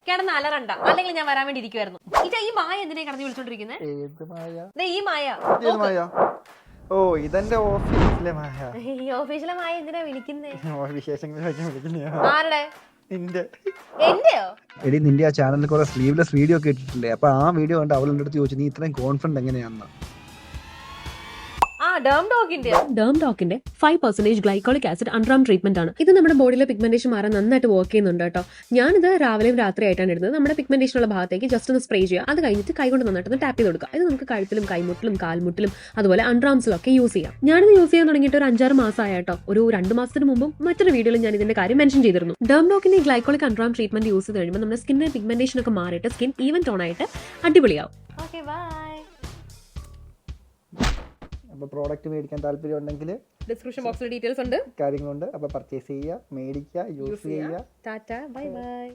കിടന്ന് അലറണ്ട, അല്ലെങ്കിൽ ഞാൻ വരാൻ വേണ്ടി ഇരിക്കുവായിരുന്നു. ഈ മായ എന്തിനാ കിടന്ന് വിളിച്ചോണ്ടിരിക്കുന്നത്? ഈ മായ. ഓ, ഇതെന്റെ ഓഫീസിലെ മായ. ഈ ഓഫീസിലെ മായ എന്തിനാ വിളിക്കുന്നേ? ആരുടെ? എന്റെയോ? എടി, നിന്റെ ആ ചാനലിൽ കുറെ സ്ലീവ്ലെസ് വീഡിയോ ഒക്കെ ഇട്ടിട്ടില്ലേ? അപ്പൊ ആ വീഡിയോ കണ്ട് അവൾ എന്റെ അടുത്ത് ചോദിച്ചു, നീ ഇത്രയും കോൺഫിഡന്റ് എങ്ങനെയാണെന്ന്. ഡേം ഡോക്കിന്റെ 5% ഗ്ലൈക്കോളിക് ആസിഡ് അൺറാം ട്രീറ്റ്മെന്റ് ആണ്. ഇത് നമ്മുടെ ബോഡിയിലെ പിഗ്മെന്റേഷൻ മാറാൻ നന്നായിട്ട് വർക്ക് ചെയ്യുന്നുണ്ട് കേട്ടോ. ഞാനിത് രാവിലെയും രാത്രിയായിട്ടാണ് ഇടുന്നത്. നമ്മുടെ പിഗ്മെന്റേഷൻ ഉള്ള ഭാഗത്തേക്ക് ജസ്റ്റ് ഒന്ന് സ്പ്രേ ചെയ്യുക. അത് കഴിഞ്ഞിട്ട് കൈകൊണ്ട് നന്നായിട്ട് ടാപ്പ് ചെയ്ത് കൊടുക്കുക. ഇത് നമുക്ക് കഴുത്തിലും കൈമുട്ടിലും കാൽമുട്ടിലും അതുപോലെ അൺറാംസിലും ഒക്കെ യൂസ് ചെയ്യാം. ഞാനിത് യൂസ് ചെയ്യാൻ തുടങ്ങിയിട്ട് ഒരു 5-6 മാസമായി കേട്ടോ. ഒരു 2 മാസത്തിന് മുമ്പും മറ്റൊരു വീഡിയോയിൽ ഞാൻ ഇതിന്റെ കാര്യം മെൻഷൻ ചെയ്തിരുന്നു. ഡേം ഡോക്കിന്റെ ഈ ഗ്ലൈക്കോളിക് അൺറാം ട്രീറ്റ്മെന്റ് യൂസ് ചെയ്ത് കഴിയുമ്പോൾ നമ്മുടെ സ്കിന്നിന്റെ പിഗ്മെന്റേഷൻ ഒക്കെ മാറിയിട്ട് സ്കിൻ ഈവൻ ടോൺ ആയിട്ട് അടിപൊളിയാവും. Okay, bye. അപ്പോൾ പ്രോഡക്റ്റ് മേടിക്കാൻ താല്പര്യം ഉണ്ടെങ്കിൽ ഡിസ്ക്രിപ്ഷൻ ബോക്സിൽ ഡീറ്റെയിൽസ് ഉണ്ട്, കാര്യങ്ങളുണ്ട്. അപ്പോൾ പർച്ചേസ് ചെയ്യുക, മേടിക്കുക, യൂസ് ചെയ്യുക. Tata, bye bye.